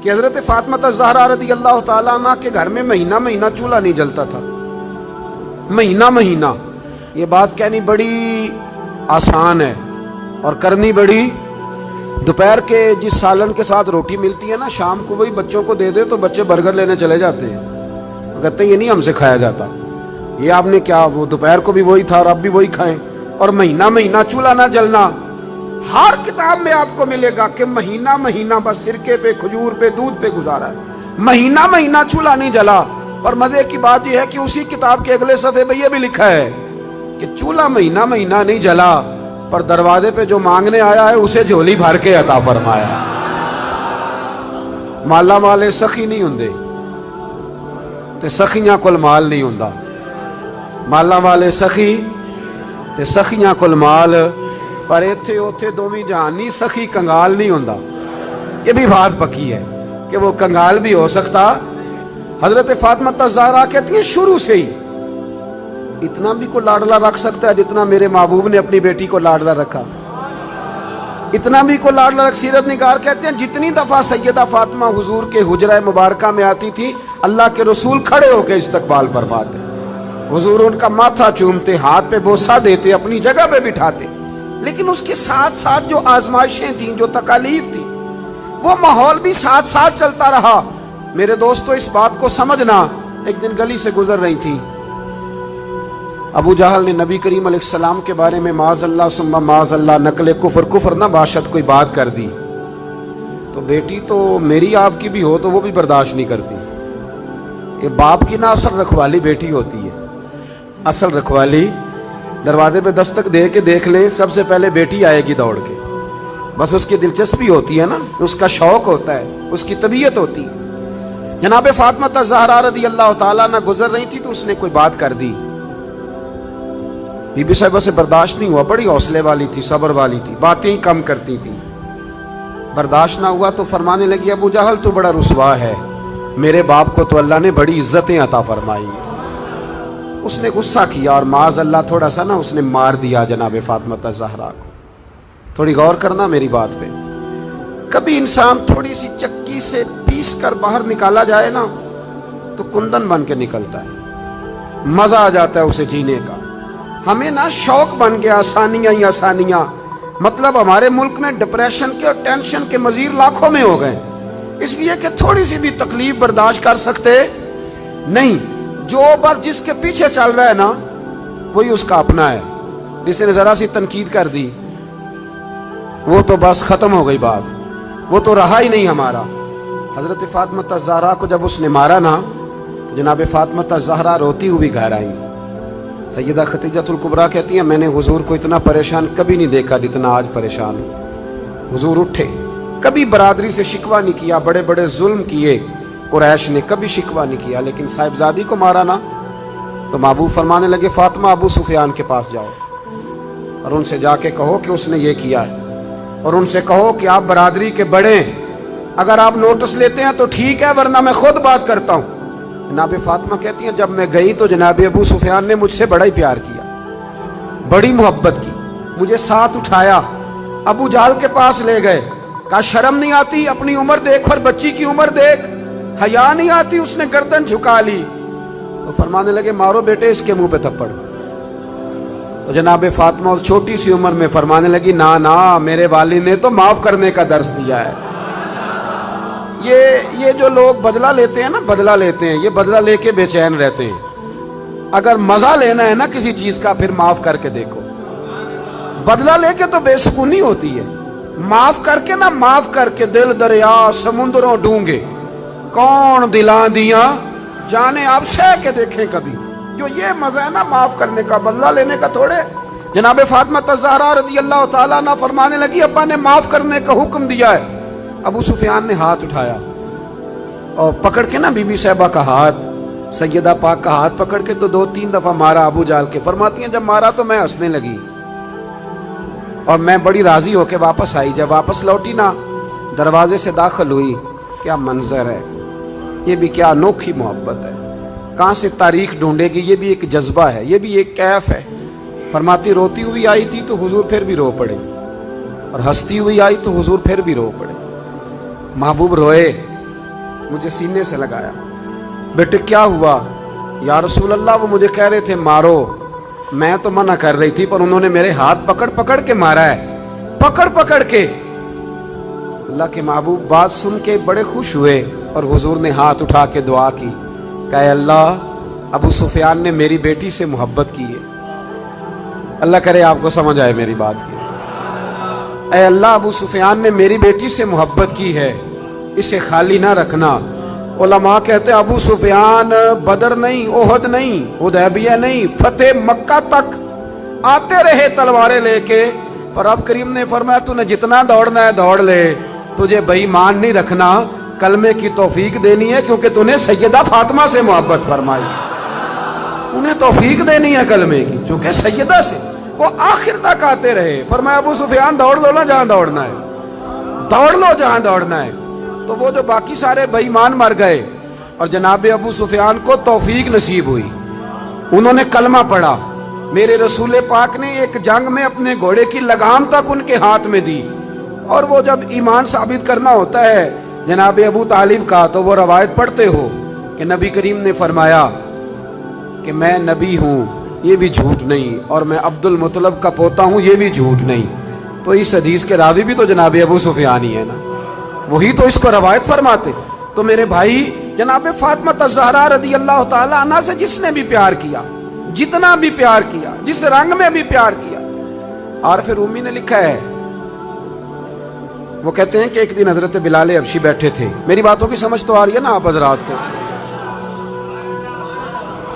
کہ حضرت فاطمہ زہرا رضی اللہ تعالیٰ عنہ کے گھر میں مہینہ مہینہ چولہا نہیں جلتا تھا، مہینہ مہینہ۔ یہ بات کہنی بڑی آسان ہے اور کرنی بڑی، دوپہر کے جس سالن کے ساتھ روٹی ملتی ہے نا، شام کو وہی بچوں کو دے دے تو بچے برگر لینے چلے جاتے ہیں، کہتے ہیں یہ نہیں ہم سے کھایا جاتا، یہ آپ نے کیا، وہ دوپہر کو بھی وہی تھا اور اب بھی وہی کھائیں۔ اور مہینہ مہینہ چولہا نہ جلنا، ہر کتاب میں آپ کو ملے گا کہ مہینہ مہینہ بس سرکے پہ، کھجور پہ، دودھ پہ گزارا ہے، مہینہ مہینہ چولہا نہیں جلا۔ اور مزے کی بات یہ ہے کہ اسی کتاب کے اگلے صفحے پہ یہ بھی لکھا ہے کہ چولہا مہینہ مہینہ نہیں جلا، پر دروازے پہ جو مانگنے آیا ہے اسے جھولی بھر کے عطا فرمایا۔ مالا مالے سخی نہیں ہوندے تے سخیاں کول مال نہیں ہوندا، مالا مالے سخی تے سخیاں کول مال، پر ایتھے اوتھے دوویں جہانی سخی کنگال نہیں ہوندا۔ یہ بھی بات پکی ہے کہ وہ کنگال بھی ہو سکتا۔ حضرت فاطمہ زہرا کہتی ہیں شروع سے ہی اتنا بھی کو لاڈلا رکھ سکتا ہے جتنا میرے محبوب نے اپنی بیٹی کو لاڈلا رکھا، اتنا بھی کو لاڈلا رکھ۔ سیرت نگار کہتے ہیں جتنی دفعہ سیدہ فاطمہ حضور کے حجرہ مبارکہ میں آتی تھی، اللہ کے رسول کھڑے ہو کے استقبال فرماتے، حضور ان کا ماتھا چومتے، ہاتھ پہ بوسہ دیتے، اپنی جگہ پہ بٹھاتے۔ لیکن اس کے ساتھ ساتھ جو آزمائشیں تھیں، جو تکالیف تھی، وہ ماحول بھی ساتھ ساتھ چلتا رہا۔ میرے دوستو اس بات کو سمجھنا، ایک دن گلی سے گزر رہی تھی، ابو جہل نے نبی کریم علیہ السلام کے بارے میں معاذ اللہ ثم معاذ اللہ نقل کفر نہ باشد کوئی بات کر دی، تو بیٹی تو میری آپ کی بھی ہو تو وہ بھی برداشت نہیں کرتی۔ یہ باپ کی نہ اصل رکھوالی بیٹی ہوتی ہے، اصل رکھوالی دروازے پہ دستک دے کے دیکھ لیں، سب سے پہلے بیٹی آئے گی دوڑ کے، بس اس کی دلچسپی ہوتی ہے نا، اس کا شوق ہوتا ہے، اس کی طبیعت ہوتی ہے۔ جناب فاطمہ زہرا رضی اللہ تعالیٰ نہ گزر رہی تھی تو اس نے کوئی بات کر دی، بی بی صاحبہ سے برداشت نہیں ہوا، بڑی حوصلے والی تھی، صبر والی تھی، باتیں کم کرتی تھی، برداشت نہ ہوا تو فرمانے لگی ابو جہل تو بڑا رسوا ہے، میرے باپ کو تو اللہ نے بڑی عزتیں عطا فرمائی ہیں۔ اس نے غصہ کیا اور معاذ اللہ تھوڑا سا نا اس نے مار دیا جناب فاطمہ زہرا کو۔ تھوڑی غور کرنا میری بات پہ، کبھی انسان تھوڑی سی چکی سے پیس کر باہر نکالا جائے نا تو کندن بن کے نکلتا ہے، مزہ آ جاتا ہے اسے جینے کا۔ ہمیں نا شوق بن گیا آسانیاں ہی آسانیاں، مطلب ہمارے ملک میں ڈپریشن کے اور ٹینشن کے مزید لاکھوں میں ہو گئے، اس لیے کہ تھوڑی سی بھی تکلیف برداشت کر سکتے نہیں۔ جو بس جس کے پیچھے چل رہا ہے نا وہی اس کا اپنا ہے، جس نے ذرا سی تنقید کر دی وہ تو بس ختم ہو گئی بات، وہ تو رہا ہی نہیں ہمارا۔ حضرت فاطمہ زہرا کو جب اس نے مارا نا تو جناب فاطمہ زہرا روتی ہوئی گھر آئی۔ سیدہ خدیجہ الکبریٰ کہتی ہیں میں نے حضور کو اتنا پریشان کبھی نہیں دیکھا جتنا آج پریشان ہوں۔ حضور اٹھے، کبھی برادری سے شکوہ نہیں کیا، بڑے بڑے ظلم کیے قریش نے، کبھی شکوہ نہیں کیا، لیکن صاحبزادی کو مارا نا تو محبوب فرمانے لگے فاطمہ ابو سفیان کے پاس جاؤ اور ان سے جا کے کہو کہ اس نے یہ کیا ہے، اور ان سے کہو کہ آپ برادری کے بڑے ہیں، اگر آپ نوٹس لیتے ہیں تو ٹھیک ہے ورنہ میں خود بات کرتا ہوں۔ جناب فاطمہ کہتی ہیں جب میں گئی تو جناب ابو سفیان نے مجھ سے بڑا ہی پیار کیا، بڑی محبت کی، مجھے ساتھ اٹھایا، ابو جہل کے پاس لے گئے، کہا شرم نہیں آتی، اپنی عمر دیکھ اور بچی کی عمر دیکھ، حیا نہیں آتی، اس نے گردن جھکا لی۔ تو فرمانے لگے مارو بیٹے اس کے منہ پہ تھپڑ۔ تو جناب فاطمہ اس چھوٹی سی عمر میں فرمانے لگی نا نا میرے والد نے تو معاف کرنے کا درس دیا ہے۔ یہ جو لوگ بدلہ لیتے ہیں نا، بدلہ لیتے ہیں، یہ بدلہ لے کے بے چین رہتے ہیں۔ اگر مزہ لینا ہے نا کسی چیز کا پھر معاف کر کے دیکھو، بدلہ لے کے تو بے سکونی ہوتی ہے، معاف کر کے نا، معاف کر کے دل دریا سمندروں ڈونگے کون دلاں دیاں جانے آپ سہ کے دیکھیں کبھی۔ جو یہ مزہ ہے نا معاف کرنے کا، بدلہ لینے کا تھوڑے۔ جناب فاطمہ زہرا رضی اللہ تعالیٰ عنہ فرمانے لگی ابا نے معاف کرنے کا حکم دیا ہے۔ ابو سفیان نے ہاتھ اٹھایا اور پکڑ کے نا بی بی صاحبہ کا ہاتھ، سیدہ پاک کا ہاتھ پکڑ کے تو 2-3 دفعہ مارا ابو جہل کے۔ فرماتی ہیں جب مارا تو میں ہنسنے لگی اور میں بڑی راضی ہو کے واپس آئی۔ جب واپس لوٹی نا دروازے سے داخل ہوئی، کیا منظر ہے، یہ بھی کیا انوکھی محبت ہے، کہاں سے تاریخ ڈھونڈے گی، یہ بھی ایک جذبہ ہے، یہ بھی ایک کیف ہے۔ فرماتی روتی ہوئی آئی تھی تو حضور پھر بھی رو پڑے، اور ہنستی ہوئی آئی تو حضور پھر بھی رو پڑے۔ محبوب روئے مجھے سینے سے لگایا. بیٹے کیا ہوا؟ یا رسول اللہ وہ مجھے کہہ رہے تھے مارو. میں تو منع کر رہی تھی پر انہوں نے میرے ہاتھ پکڑ پکڑ کے مارا ہے, پکڑ پکڑ کے. اللہ کے محبوب بات سن کے بڑے خوش ہوئے اور حضور نے ہاتھ اٹھا کے دعا کی کہ اے اللہ, ابو سفیان نے میری بیٹی سے محبت کی ہے. اللہ کرے آپ کو سمجھ آئے میری بات کی. اے اللہ, ابو سفیان نے میری بیٹی سے محبت کی ہے, اسے خالی نہ رکھنا. علماء کہتے ہیں ابو سفیان بدر نہیں, احد نہیں, حدیبیہ نہیں, فتح مکہ تک آتے رہے تلواریں لے کے, پر اب کریم نے فرمایا تو نے جتنا دوڑنا ہے دوڑ لے, تجھے بے ایمان نہیں رکھنا, کلمے کی توفیق دینی ہے کیونکہ تو نے سیدہ فاطمہ سے محبت فرمائی. انہیں توفیق دینی ہے کلمے کی کیونکہ سیدہ سے وہ آخر تک آتے رہے. فرمایا ابو سفیان دوڑ لو نا جہاں دوڑنا ہے, دوڑ لو جہاں دوڑنا ہے. تو وہ جو باقی سارے بے ایمان مر گئے اور جناب ابو سفیان کو توفیق نصیب ہوئی, انہوں نے کلمہ پڑھا. میرے رسول پاک نے ایک جنگ میں اپنے گھوڑے کی لگام تک ان کے ہاتھ میں دی, اور وہ جب ایمان ثابت کرنا ہوتا ہے جناب ابو طالب کا تو وہ روایت پڑھتے ہو کہ نبی کریم نے فرمایا کہ میں نبی ہوں یہ بھی جھوٹ نہیں, اور میں عبد المطلب کا پوتا ہوں یہ بھی جھوٹ نہیں. تو اس حدیث کے راوی بھی تو جناب ابو سفیان ہی ہے نا, وہی تو اس کو روایت فرماتے. تو میرے بھائی جناب فاطمہ الزہرا رضی اللہ تعالی عنہ سے جس نے بھی پیار کیا, جتنا بھی پیار کیا, جس رنگ میں بھی پیار کیا. اور پھر رومی نے لکھا ہے, وہ کہتے ہیں کہ ایک دن حضرت بلال حبشی بیٹھے تھے. میری باتوں کی سمجھ تو آ رہی ہے نا آپ حضرات کو؟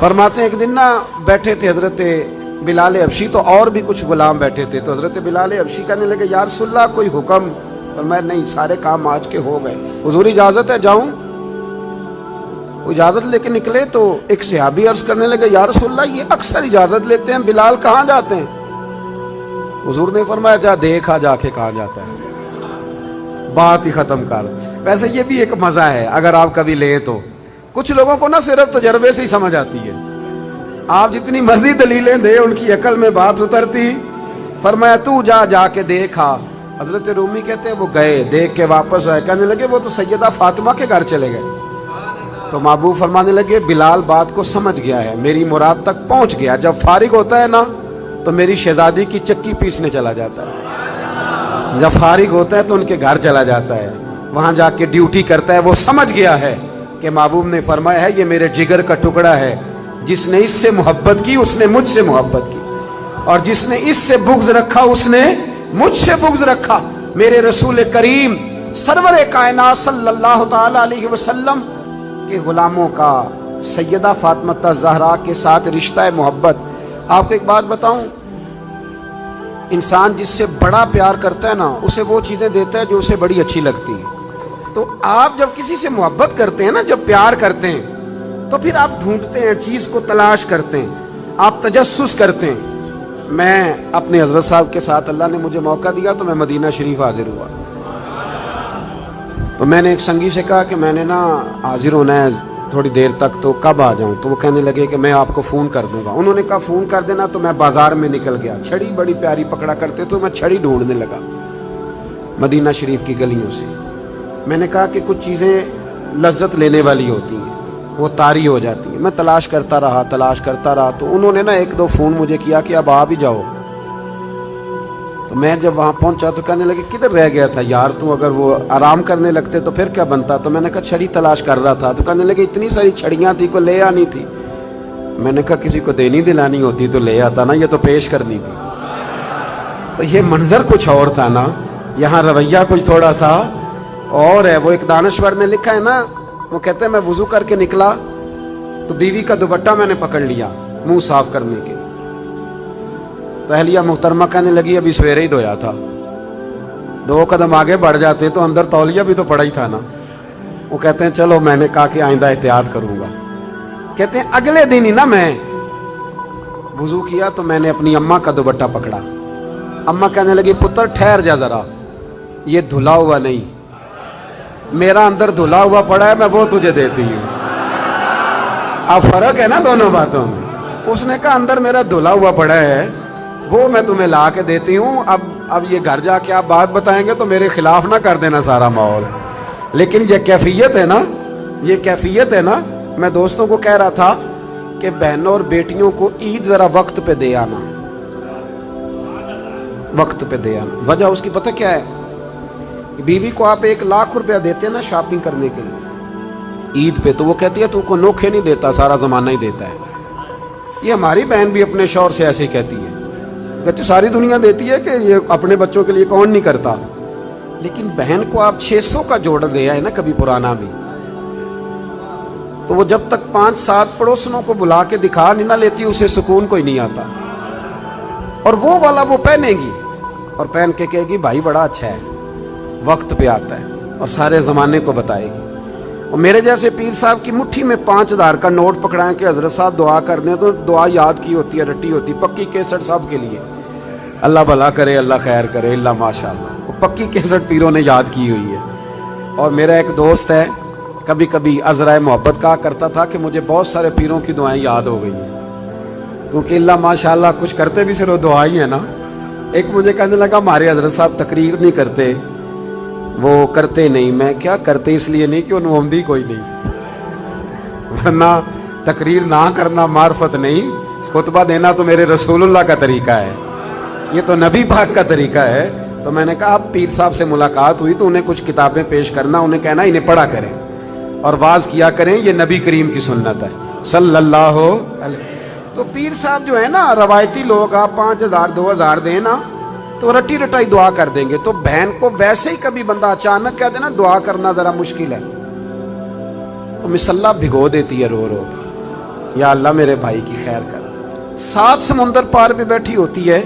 فرماتے ہیں ایک دن نا بیٹھے تھے حضرت بلال حبشی, تو اور بھی کچھ غلام بیٹھے تھے. تو حضرت بلال حبشی کہنے لگے یا رسول اللہ کوئی حکم؟ اور میں نہیں, سارے کام آج کے ہو گئے, حضور اجازت ہے جاؤں؟ وہ اجازت لے کے نکلے تو ایک صحابی عرض کرنے لگے یا رسول اللہ یہ اکثر اجازت لیتے ہیں, بلال کہاں جاتے ہیں؟ حضور نے فرمایا جا دیکھا جا کے کہاں جاتا ہے, بات ہی ختم کر. ویسے یہ بھی ایک مزہ ہے اگر آپ کبھی لیں تو. کچھ لوگوں کو نا صرف تجربے سے ہی سمجھ آتی ہے, آپ جتنی مرضی دلیلیں دیں ان کی عقل میں بات اترتی. فرمایا تو جا جا کے دیکھا. حضرت رومی کہتے ہیں وہ گئے, دیکھ کے واپس آئے, کہنے لگے وہ تو سیدہ فاطمہ کے گھر چلے گئے. تو محبوب فرمانے لگے بلال بات کو سمجھ گیا ہے, میری مراد تک پہنچ گیا. جب فارغ ہوتا ہے نا تو میری شہزادی کی چکی پیسنے چلا جاتا ہے, جب فارغ ہوتا ہے تو ان کے گھر چلا جاتا ہے, وہاں جا کے ڈیوٹی کرتا ہے. وہ سمجھ گیا ہے کہ محبوب نے فرمایا ہے یہ میرے جگر کا ٹکڑا ہے, جس نے اس سے محبت کی اس نے مجھ سے محبت کی, اور جس نے اس سے بغض رکھا اس نے مجھ سے بغض رکھا. میرے رسول کریم سرور کائنات صلی اللہ تعالی علیہ وسلم کے غلاموں کا سیدہ فاطمہ الزہرا کے ساتھ رشتہ محبت. آپ کو ایک بات بتاؤں, انسان جس سے بڑا پیار کرتا ہے نا اسے وہ چیزیں دیتا ہے جو اسے بڑی اچھی لگتی ہیں. تو آپ جب کسی سے محبت کرتے ہیں نا, جب پیار کرتے ہیں تو پھر آپ ڈھونڈتے ہیں, چیز کو تلاش کرتے ہیں, آپ تجسس کرتے ہیں. میں اپنے حضرت صاحب کے ساتھ اللہ نے مجھے موقع دیا تو میں مدینہ شریف حاضر ہوا. تو میں نے ایک سنگی سے کہا کہ میں نے نا حاضر ہونا ہے تھوڑی دیر تک, تو کب آ جاؤں؟ تو وہ کہنے لگے کہ میں آپ کو فون کر دوں گا. انہوں نے کہا فون کر دینا. تو میں بازار میں نکل گیا, چھڑی بڑی پیاری پکڑا کرتے تو میں چھڑی ڈھونڈنے لگا مدینہ شریف کی گلیوں سے. میں نے کہا کہ کچھ چیزیں لذت لینے والی ہوتی ہیں, وہ طاری ہو جاتی ہیں. میں تلاش کرتا رہا. تو انہوں نے نا ایک دو فون مجھے کیا کہ اب آ بھی جاؤ. تو میں جب وہاں پہنچا تو کہنے لگے کدھر رہ گیا تھا یار تو, اگر وہ آرام کرنے لگتے تو پھر کیا بنتا. تو میں نے کہا چھڑی تلاش کر رہا تھا. تو کہنے لگے اتنی ساری چھڑیاں تھی, کو لے آنی تھی. میں نے کہا کسی کو دینی دلانی ہوتی تو لے آتا نا, یہ تو پیش کرنی تھی. تو یہ منظر کچھ اور تھا نا, یہاں رویہ کچھ تھوڑا سا اور ہے. وہ ایک دانشور نے لکھا ہے نا, وہ کہتے ہیں میں وضو کر کے نکلا تو بیوی کا دوپٹہ میں نے پکڑ لیا منہ صاف کرنے کے. تو اہلیہ محترمہ کہنے لگی ابھی سویرے ہی دھویا تھا. 2 قدم آگے بڑھ جاتے تو اندر تولیہ بھی تو پڑا ہی تھا نا. وہ کہتے ہیں چلو میں نے کہا کہ آئندہ احتیاط کروں گا. کہتے ہیں اگلے دن ہی نا میں وضو کیا تو میں نے اپنی اماں کا دوپٹہ پکڑا. اماں کہنے لگی پتر ٹھہر جا ذرا, یہ دھلا ہوا نہیں, میرا اندر دھلا ہوا پڑا ہے, میں وہ تجھے دیتی ہوں. اب فرق ہے نا دونوں باتوں میں. اس نے کہا اندر میرا دھلا ہوا پڑا ہے وہ میں تمہیں لا کے دیتی ہوں. اب یہ گھر جا کے آپ بات بتائیں گے تو میرے خلاف نہ کر دینا سارا ماحول. لیکن یہ کیفیت ہے نا یہ کیفیت ہے نا. میں دوستوں کو کہہ رہا تھا کہ بہنوں اور بیٹیوں کو عید ذرا وقت پہ دے آنا, وقت پہ دے آنا. وجہ اس کی پتہ کیا ہے؟ بیوی کو آپ 1,00,000 روپیہ دیتے ہیں نا شاپنگ کرنے کے لیے عید پہ, تو وہ کہتی ہے تو کو نوکھے نہیں دیتا, سارا زمانہ ہی دیتا ہے. یہ ہماری بہن بھی اپنے شوہر سے ایسے ہی کہتی ہے, کہتی ساری دنیا دیتی ہے کہ یہ اپنے بچوں کے لیے کون نہیں کرتا. لیکن بہن کو آپ 600 کا جوڑ دے آئے نا کبھی پرانا بھی, تو وہ جب تک 5-7 پڑوسنوں کو بلا کے دکھا نہیں نہ لیتی اسے سکون کوئی نہیں آتا. اور وہ والا وہ پہنے گی اور پہن کے کہے گی بھائی بڑا اچھا ہے, وقت پہ آتا ہے, اور سارے زمانے کو بتائے گی. اور میرے جیسے پیر صاحب کی مٹھی میں 5,000 کا نوٹ پکڑائیں کہ حضرت صاحب دعا کر دیں, تو دعا یاد کی ہوتی ہے, رٹی ہوتی, پکی کیسٹ صاحب کے لیے. اللہ بھلا کرے, اللہ خیر کرے, اللہ ماشاء اللہ, وہ پکی کیسٹ پیروں نے یاد کی ہوئی ہے. اور میرا ایک دوست ہے, کبھی کبھی عذرائے محبت کہا کرتا تھا کہ مجھے بہت سارے پیروں کی دعائیں یاد ہو گئی ہیں, کیونکہ اللہ ماشاء اللہ کچھ کرتے بھی صرف دعا ہی ہے نا. ایک مجھے کہنے لگا ہمارے حضرت صاحب تقریر نہیں کرتے, وہ کرتے نہیں. میں کیا کرتے اس لیے نہیں کہ ان محمدی کوئی نہیں, ورنہ تقریر نہ کرنا معرفت نہیں, خطبہ دینا تو میرے رسول اللہ کا طریقہ ہے, یہ تو نبی پاک کا طریقہ ہے. تو میں نے کہا اب پیر صاحب سے ملاقات ہوئی تو انہیں کچھ کتابیں پیش کرنا, انہیں کہنا انہیں پڑھا کریں اور واز کیا کریں, یہ نبی کریم کی سنت ہے صلی اللہ علیہ. تو پیر صاحب جو ہے نا روایتی لوگ, آپ 5,000 2,000 دیں نا تو رٹی رٹائی دعا کر دیں گے. تو بہن کو ویسے ہی کبھی بندہ اچانک کہہ دے نا دعا کرنا ذرا مشکل ہے, تو مصلا بھگو دیتی ہے رو رو, یا اللہ میرے بھائی کی خیر کر. 7 سمندر پار پہ بیٹھی ہوتی ہے,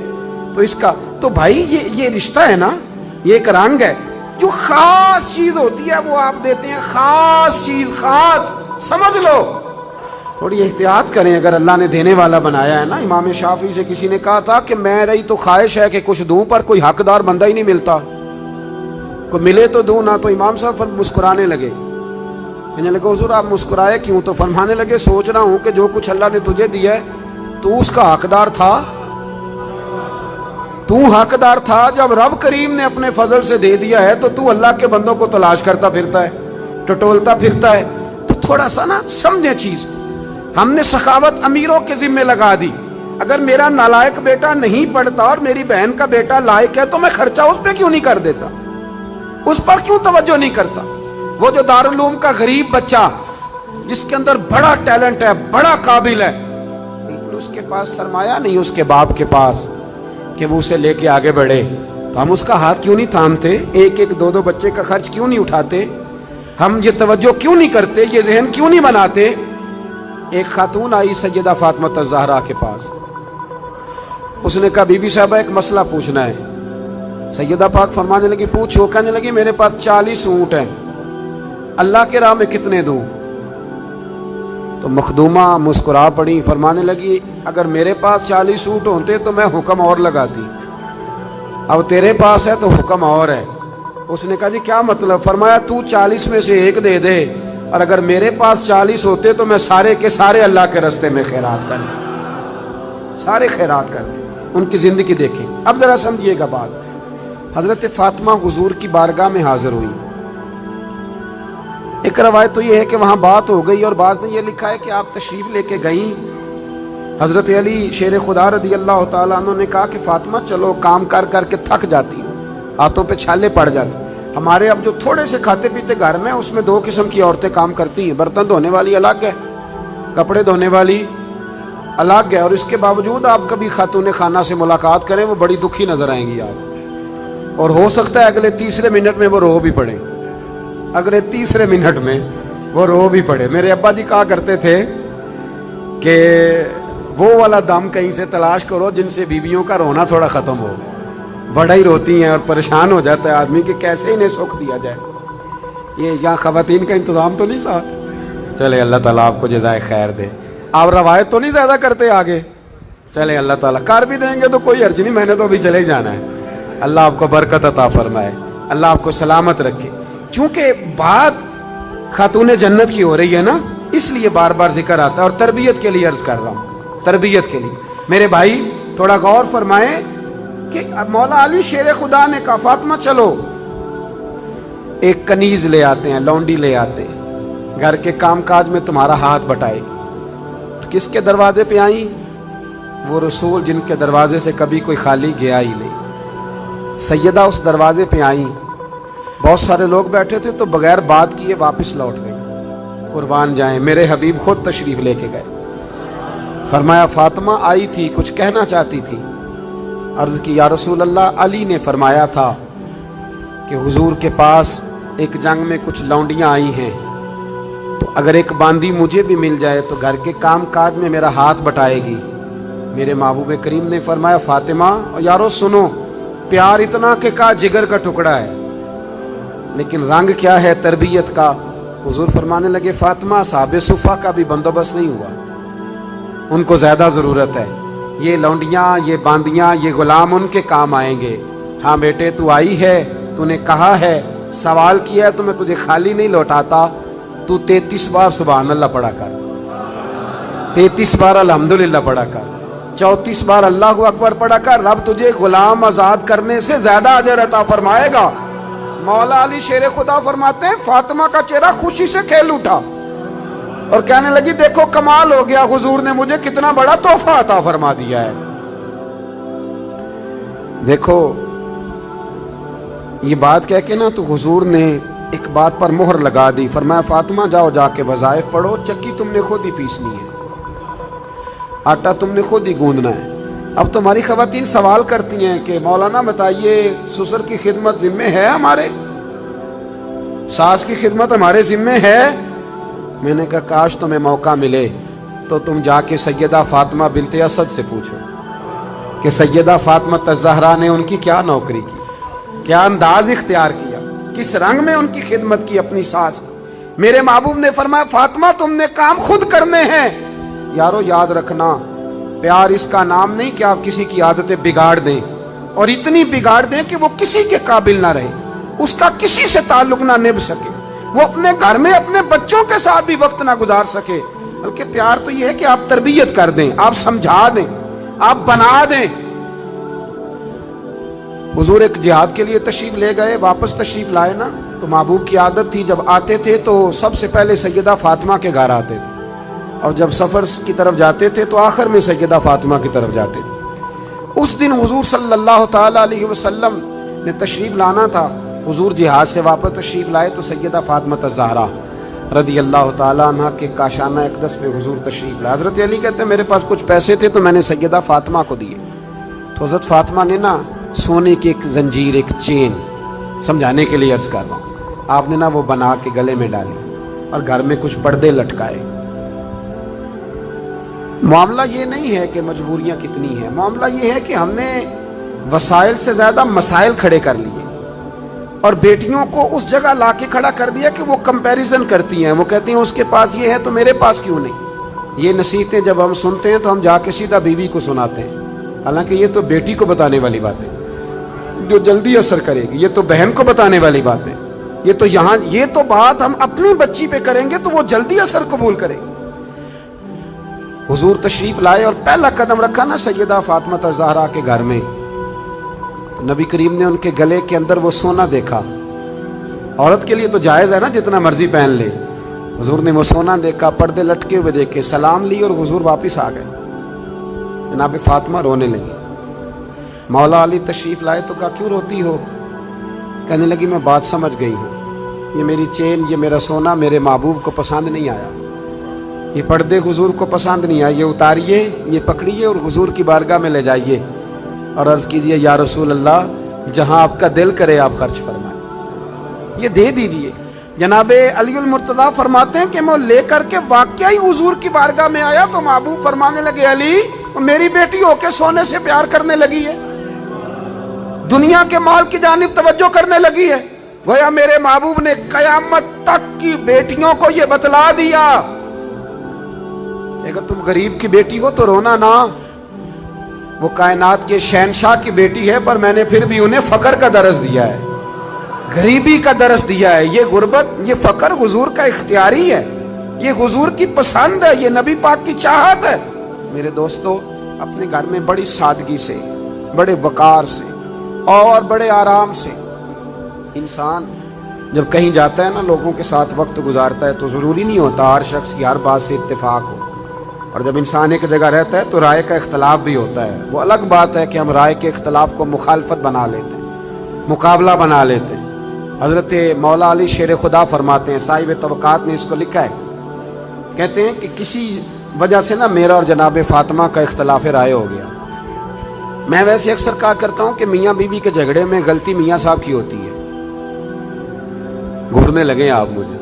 تو اس کا تو بھائی یہ رشتہ ہے نا, یہ ایک رنگ ہے. جو خاص چیز ہوتی ہے وہ آپ دیتے ہیں, خاص چیز, خاص سمجھ لو. تھوڑی احتیاط کریں اگر اللہ نے دینے والا بنایا ہے نا. امام شافعی سے کسی نے کہا تھا کہ میں رہی تو خواہش ہے کہ کچھ دوں, پر کوئی حقدار بندہ ہی نہیں ملتا, کوئی ملے تو دوں نہ. تو امام صاحب مسکرانے لگے, کہنے لگے حضور آپ مسکرائے کیوں؟ تو فرمانے لگے سوچ رہا ہوں کہ جو کچھ اللہ نے تجھے دیا ہے تو اس کا حقدار تھا, تو حقدار تھا. جب رب کریم نے اپنے فضل سے دے دیا ہے تو اللہ کے بندوں کو تلاش کرتا پھرتا ہے, ٹٹولتا پھرتا ہے. تو تھوڑا سا نا سمجھیں چیز کو. ہم نے سخاوت امیروں کے ذمے لگا دی. اگر میرا نالائق بیٹا نہیں پڑھتا اور میری بہن کا بیٹا لائق ہے تو میں خرچہ اس پہ کیوں نہیں کر دیتا, اس پر کیوں توجہ نہیں کرتا؟ وہ جو دارالعلوم کا غریب بچہ جس کے اندر بڑا ٹیلنٹ ہے, بڑا قابل ہے, لیکن اس کے پاس سرمایہ نہیں اس کے باپ کے پاس کہ وہ اسے لے کے آگے بڑھے, تو ہم اس کا ہاتھ کیوں نہیں تھامتے؟ 1-1 2-2 بچے کا خرچ کیوں نہیں اٹھاتے؟ ہم یہ توجہ کیوں نہیں کرتے, یہ ذہن کیوں نہیں بناتے؟ ایک خاتون آئی سیدہ فاطمہ الزہرا کے پاس, اس نے کہا بی بی صاحبہ ایک مسئلہ پوچھنا ہے. سیدہ پاک فرمانے لگی پوچھو. کہنے لگی میرے پاس 40 اونٹ ہیں, اللہ کے راہ میں کتنے دوں؟ تو مخدومہ مسکرا پڑی, فرمانے لگی اگر میرے پاس 40 اونٹ ہوتے تو میں حکم اور لگاتی, اب تیرے پاس ہے تو حکم اور ہے. اس نے کہا جی کیا مطلب؟ فرمایا تو 40 میں سے 1 دے دے, اور اگر میرے پاس 40 ہوتے تو میں سارے کے سارے اللہ کے راستے میں خیرات کر دیں, سارے خیرات کر دیں. ان کی زندگی دیکھیں. اب ذرا سمجھیے گا بات. حضرت فاطمہ حضور کی بارگاہ میں حاضر ہوئی. ایک روایت تو یہ ہے کہ وہاں بات ہو گئی, اور بعض نے یہ لکھا ہے کہ آپ تشریف لے کے گئیں. حضرت علی شیر خدا رضی اللہ تعالیٰ عنہ نے کہا کہ فاطمہ چلو, کام کر کر کے تھک جاتی ہوں, ہاتھوں پہ چھالے پڑ جاتے. ہمارے اب جو تھوڑے سے کھاتے پیتے گھر میں, اس میں 2 قسم کی عورتیں کام کرتی ہیں, برتن دھونے والی الگ ہے, کپڑے دھونے والی الگ ہے. اور اس کے باوجود آپ کبھی خاتون خانہ سے ملاقات کریں, وہ بڑی دکھی نظر آئیں گی آپ, اور ہو سکتا ہے اگلے 3 منٹ میں وہ رو بھی پڑے, اگلے 3 منٹ میں وہ رو بھی پڑے. میرے ابا جی کہا کرتے تھے کہ وہ والا دم کہیں سے تلاش کرو جن سے بیویوں کا رونا تھوڑا ختم ہو. بڑا ہی روتی ہیں اور پریشان ہو جاتا ہے آدمی کہ کیسے انہیں سکھ دیا جائے. یہ یہاں خواتین کا انتظام تو نہیں ساتھ؟ چلے اللہ تعالیٰ آپ کو جزائے خیر دے. آپ روایت تو نہیں زیادہ کرتے آگے, چلے اللہ تعالیٰ کر بھی دیں گے تو کوئی حرج نہیں, میں نے تو ابھی چلے ہی جانا ہے. اللہ آپ کو برکت عطا فرمائے, اللہ آپ کو سلامت رکھے. چونکہ بات خاتون جنت کی ہو رہی ہے نا, اس لیے بار بار ذکر آتا ہے, اور تربیت کے لیے عرض کر رہا ہوں, تربیت کے لیے. میرے بھائی تھوڑا غور فرمائیں کہ مولا علی شیر خدا نے کہا فاطمہ چلو, ایک کنیز لے آتے ہیں, لونڈی لے آتے ہیں, گھر کے کام کاج میں تمہارا ہاتھ بٹائے گی۔ کس کے دروازے پہ آئیں؟ وہ رسول جن کے دروازے سے کبھی کوئی خالی گیا ہی نہیں۔ سیدہ اس دروازے پہ آئیں، بہت سارے لوگ بیٹھے تھے تو بغیر بات کیے واپس لوٹ گئے۔ قربان جائیں، میرے حبیب خود تشریف لے کے گئے۔ فرمایا فاطمہ آئی تھی، کچھ کہنا چاہتی تھی۔ عرض کی یا رسول اللہ، علی نے فرمایا تھا کہ حضور کے پاس ایک جنگ میں کچھ لونڈیاں آئی ہیں، تو اگر ایک باندی مجھے بھی مل جائے تو گھر کے کام کاج میں میرا ہاتھ بٹائے گی۔ میرے محبوب کریم نے فرمایا فاطمہ یارو سنو، پیار اتنا کہ کا جگر کا ٹکڑا ہے، لیکن رنگ کیا ہے تربیت کا۔ حضور فرمانے لگے فاطمہ صحاب صفہ کا بھی بندوبست نہیں ہوا، ان کو زیادہ ضرورت ہے، یہ لونڈیاں، یہ باندیاں، یہ غلام ان کے کام آئیں گے۔ ہاں بیٹے تو آئی ہے، تو نے کہا ہے، سوال کیا ہے تو میں تجھے خالی نہیں لوٹاتا، تو 33 بار سبحان اللہ پڑھا کر، 33 بار الحمدللہ پڑھا کر، 34 بار اللہ اکبر پڑھا کر، رب تجھے غلام آزاد کرنے سے زیادہ اجر عطا فرمائے گا۔ مولا علی شیر خدا فرماتے ہیں فاطمہ کا چہرہ خوشی سے کھل اٹھا اور کہنے لگی دیکھو کمال ہو گیا، حضور نے مجھے کتنا بڑا تحفہ عطا فرما دیا ہے۔ دیکھو یہ بات کہہ کے نا تو حضور نے ایک بات پر مہر لگا دی، فرمایا فاطمہ جاؤ جا کے وظائف پڑھو، چکی تم نے خود ہی پیسنی ہے، آٹا تم نے خود ہی گوندنا ہے۔ اب تمہاری خواتین سوال کرتی ہیں کہ مولانا بتائیے سسر کی خدمت ذمہ ہے ہمارے، ساس کی خدمت ہمارے ذمہ ہے؟ میں نے کہا کاش تمہیں موقع ملے تو تم جا کے سیدہ فاطمہ بنت اسد سے پوچھو کہ سیدہ فاطمہ الزہرا نے ان کی کیا نوکری کی، کیا انداز اختیار کیا، کس رنگ میں ان کی خدمت کی اپنی ساس کی۔ میرے محبوب نے فرمایا فاطمہ تم نے کام خود کرنے ہیں۔ یارو یاد رکھنا، پیار اس کا نام نہیں کہ آپ کسی کی عادتیں بگاڑ دیں اور اتنی بگاڑ دیں کہ وہ کسی کے قابل نہ رہے، اس کا کسی سے تعلق نہ نبھ سکے، وہ اپنے گھر میں اپنے بچوں کے ساتھ بھی وقت نہ گزار سکے۔ بلکہ پیار تو یہ ہے کہ آپ تربیت کر دیں، آپ سمجھا دیں، آپ بنا دیں۔ حضور ایک جہاد کے لیے تشریف لے گئے، واپس تشریف لائے نا تو محبوب کی عادت تھی جب آتے تھے تو سب سے پہلے سیدہ فاطمہ کے گھر آتے تھے، اور جب سفر کی طرف جاتے تھے تو آخر میں سیدہ فاطمہ کی طرف جاتے تھے۔ اس دن حضور صلی اللہ تعالی علیہ وسلم نے تشریف لانا تھا، حضور جہاد سے واپس تشریف لائے تو سیدہ فاطمہ الزہرا رضی اللہ تعالیٰ عنہ کے کاشانہ اقدس پہ حضور تشریف لائے۔ حضرت علی کہتے ہیں میرے پاس کچھ پیسے تھے تو میں نے سیدہ فاطمہ کو دیے، تو حضرت فاطمہ نے نا سونے کی ایک زنجیر، ایک چین، سمجھانے کے لیے عرض کر رہا ہوں، آپ نے نا وہ بنا کے گلے میں ڈالی اور گھر میں کچھ پردے لٹکائے۔ معاملہ یہ نہیں ہے کہ مجبوریاں کتنی ہیں، معاملہ یہ ہے کہ ہم نے وسائل سے زیادہ مسائل کھڑے کر لیے اور بیٹیوں کو اس جگہ لا کے کھڑا کر دیا کہ وہ کمپیریزن کرتی ہیں، وہ کہتی ہیں اس کے پاس یہ ہے تو میرے پاس کیوں نہیں۔ یہ نصیحتیں جب ہم سنتے ہیں تو ہم جا کے سیدھا بیوی کو سناتے ہیں، حالانکہ یہ تو بیٹی کو بتانے والی بات ہے جو جلدی اثر کرے گی، یہ تو بہن کو بتانے والی بات ہے، یہ تو بات ہم اپنی بچی پہ کریں گے تو وہ جلدی اثر قبول کرے گی۔ حضور تشریف لائے اور پہلا قدم رکھا نا سیدہ فاطمہ الزہرا کے گھر میں، تو نبی کریم نے ان کے گلے کے اندر وہ سونا دیکھا۔ عورت کے لیے تو جائز ہے نا جتنا مرضی پہن لے، حضور نے وہ سونا دیکھا، پردے لٹکے ہوئے دیکھے، سلام لی اور حضور واپس آ گئے۔ جناب فاطمہ رونے لگی۔ مولا علی تشریف لائے تو کہا کیوں روتی ہو؟ کہنے لگی میں بات سمجھ گئی ہوں، یہ میری چین، یہ میرا سونا میرے محبوب کو پسند نہیں آیا، یہ پردے حضور کو پسند نہیں آئے، یہ اتاریے، یہ پکڑیے اور حضور کی بارگاہ میں لے جائیے اور عرض کیجئے یا رسول اللہ جہاں آپ کا دل کرے آپ خرچ فرمائیں، یہ دے دیجئے۔ جناب علی المرتضیٰ فرماتے ہیں کہ میں لے کر کے واقعی حضور کی بارگاہ میں آیا تو محبوب فرمانے لگے علی میری بیٹی ہو کے سونے سے پیار کرنے لگی ہے، دنیا کے مال کی جانب توجہ کرنے لگی ہے۔ گویا میرے محبوب نے قیامت تک کی بیٹیوں کو یہ بتلا دیا اگر تم غریب کی بیٹی ہو تو رونا نہ، وہ کائنات کے شہنشاہ کی بیٹی ہے پر میں نے پھر بھی انہیں فقر کا درس دیا ہے، غریبی کا درس دیا ہے۔ یہ غربت، یہ فقر حضور کا اختیاری ہے، یہ حضور کی پسند ہے، یہ نبی پاک کی چاہت ہے۔ میرے دوستو اپنے گھر میں بڑی سادگی سے، بڑے وقار سے اور بڑے آرام سے انسان جب کہیں جاتا ہے نا لوگوں کے ساتھ وقت گزارتا ہے تو ضروری نہیں ہوتا ہر شخص کی ہر بات سے اتفاق ہو، اور جب انسان ایک جگہ رہتا ہے تو رائے کا اختلاف بھی ہوتا ہے۔ وہ الگ بات ہے کہ ہم رائے کے اختلاف کو مخالفت بنا لیتے ہیں، مقابلہ بنا لیتے ہیں۔ حضرت مولا علی شیر خدا فرماتے ہیں، صاحب طبقات نے اس کو لکھا ہے، کہتے ہیں کہ کسی وجہ سے نا میرا اور جناب فاطمہ کا اختلاف رائے ہو گیا۔ میں ویسے اکثر کہا کرتا ہوں کہ میاں بیوی کے جھگڑے میں غلطی میاں صاحب کی ہوتی ہے۔ گھورنے لگے آپ مجھے،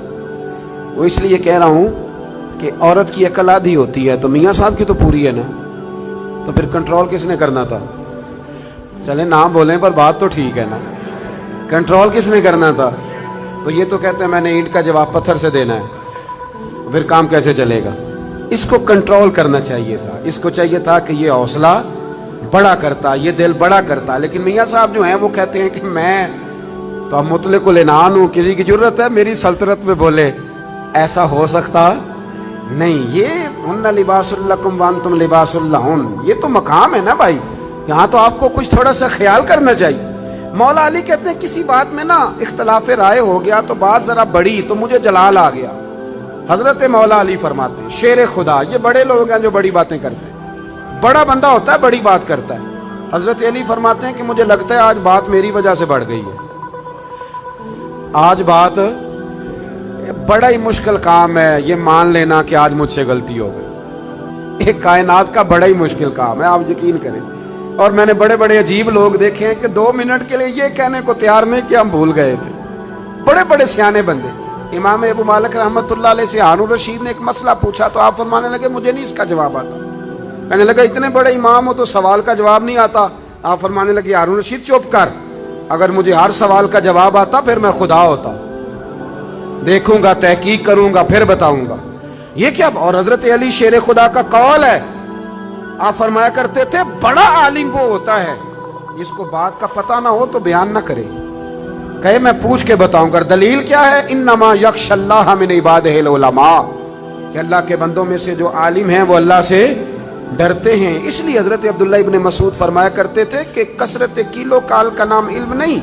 وہ اس لیے کہہ رہا ہوں کہ عورت کی عقل آدھی ہوتی ہے تو میاں صاحب کی تو پوری ہے نا، تو پھر کنٹرول کس نے کرنا تھا؟ چلے نام بولیں پر بات تو ٹھیک ہے نا، کنٹرول کس نے کرنا تھا؟ تو یہ تو کہتے ہیں میں نے اینٹ کا جواب پتھر سے دینا ہے، پھر کام کیسے چلے گا؟ اس کو کنٹرول کرنا چاہیے تھا، اس کو چاہیے تھا کہ یہ حوصلہ بڑا کرتا، یہ دل بڑا کرتا، لیکن میاں صاحب جو ہیں وہ کہتے ہیں کہ میں تو اب مطلق العنان ہوں، کسی کی ضرورت ہے میری سلطنت میں بولے، ایسا ہو سکتا نہیں۔ یہ ہن لباس لکم وانتم لباس لہن، یہ تو مقام ہے نا بھائی، یہاں تو آپ کو کچھ تھوڑا سا خیال کرنا چاہیے۔ مولا علی کہتے ہیں کسی بات میں نا اختلاف رائے ہو گیا تو بات ذرا بڑی تو مجھے جلال آ گیا۔ حضرت مولا علی فرماتے ہیں، شیر خدا، یہ بڑے لوگ ہیں جو بڑی باتیں کرتے ہیں، بڑا بندہ ہوتا ہے بڑی بات کرتا ہے۔ حضرت علی فرماتے ہیں کہ مجھے لگتا ہے آج بات میری وجہ سے بڑھ گئی ہے، آج بات بڑا ہی مشکل کام ہے یہ مان لینا کہ آج مجھ سے غلطی ہو گئی۔ ایک کائنات کا بڑا ہی مشکل کام ہے، آپ یقین کریں۔ اور میں نے بڑے بڑے عجیب لوگ دیکھے ہیں کہ 2 منٹ کے لیے یہ کہنے کو تیار نہیں کہ ہم بھول گئے تھے، بڑے بڑے سیانے بندے۔ امام ابو مالک رحمۃ اللہ علیہ سے ہارون رشید نے ایک مسئلہ پوچھا تو آپ فرمانے لگے مجھے نہیں اس کا جواب آتا۔ کہنے لگا اتنے بڑے امام ہو تو سوال کا جواب نہیں آتا؟ آپ فرمانے لگے ہارون رشید چپ کر، اگر مجھے ہر سوال کا جواب آتا پھر میں خدا ہوتا، دیکھوں گا، تحقیق کروں گا، پھر بتاؤں گا۔ یہ کیا؟ اور حضرت علی شیر خدا کا قول ہے، آپ فرمایا کرتے تھے بڑا عالم وہ ہوتا ہے جس کو بات کا پتہ نہ ہو تو بیان نہ کرے، کہے میں پوچھ کے بتاؤں گا۔ دلیل کیا ہے؟ انما یخشی اللہ من عبادہ العلماء، کہ اللہ کے بندوں میں سے جو عالم ہیں وہ اللہ سے ڈرتے ہیں۔ اس لیے حضرت عبداللہ ابن مسعود فرمایا کرتے تھے کہ کثرت کیلو کال کا نام علم نہیں،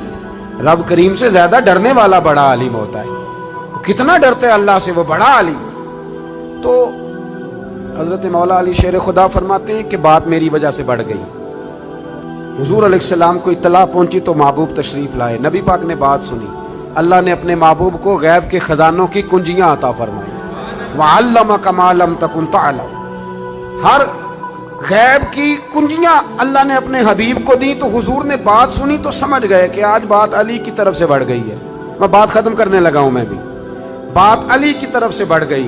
رب کریم سے زیادہ ڈرنے والا بڑا عالم ہوتا ہے۔ کتنا ڈرتے ہیں اللہ سے، وہ بڑا عالم۔ تو حضرت مولا علی شیر خدا فرماتے ہیں کہ بات میری وجہ سے بڑھ گئی۔ حضور علیہ السلام کو اطلاع پہنچی تو محبوب تشریف لائے، نبی پاک نے بات سنی، اللہ نے اپنے محبوب کو غیب کے خزانوں کی کنجیاں عطا فرمائی۔ وَعَلَّمَكَ مَا لَمْ تَكُنْ تَعْلَمْ، ہر غیب کی کنجیاں اللہ نے اپنے حبیب کو دی۔ تو حضور نے بات سنی تو سمجھ گئے کہ آج بات علی کی طرف سے بڑھ گئی ہے۔ میں بات ختم کرنے لگا ہوں، میں بھی بات علی کی طرف سے بڑھ گئی۔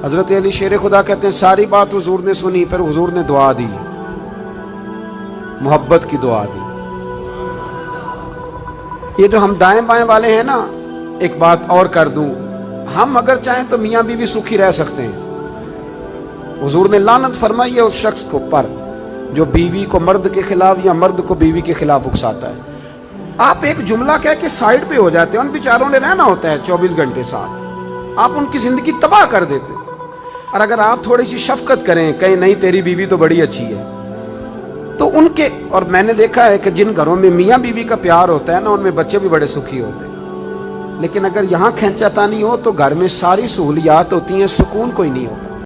حضرت علی شیر خدا کہتے ہیں ساری بات حضور نے سنی، پھر حضور نے دعا دی، محبت کی دعا دی۔ یہ جو ہم دائیں بائیں والے ہیں نا، ایک بات اور کر دوں، ہم اگر چاہیں تو میاں بیوی سکھی رہ سکتے ہیں۔ حضور نے لعنت فرمائی ہے اس شخص کو پر جو بیوی کو مرد کے خلاف یا مرد کو بیوی کے خلاف اکساتا ہے۔ آپ ایک جملہ کہہ کے سائڈ پہ ہو جاتے ہیں، ان بیچاروں نے رہنا ہوتا ہے 24 گھنٹے ساتھ، آپ ان کی زندگی تباہ کر دیتے۔ اور اگر آپ تھوڑی سی شفقت کریں، کہیں نہیں تیری بیوی تو بڑی اچھی ہے، تو ان کے، اور میں نے دیکھا ہے کہ جن گھروں میں میاں بیوی کا پیار ہوتا ہے نا، ان میں بچے بھی بڑے سکھی ہوتے ہیں۔ لیکن اگر یہاں کھینچا تانی ہو تو گھر میں ساری سہولیات ہوتی ہیں، سکون کوئی نہیں ہوتا۔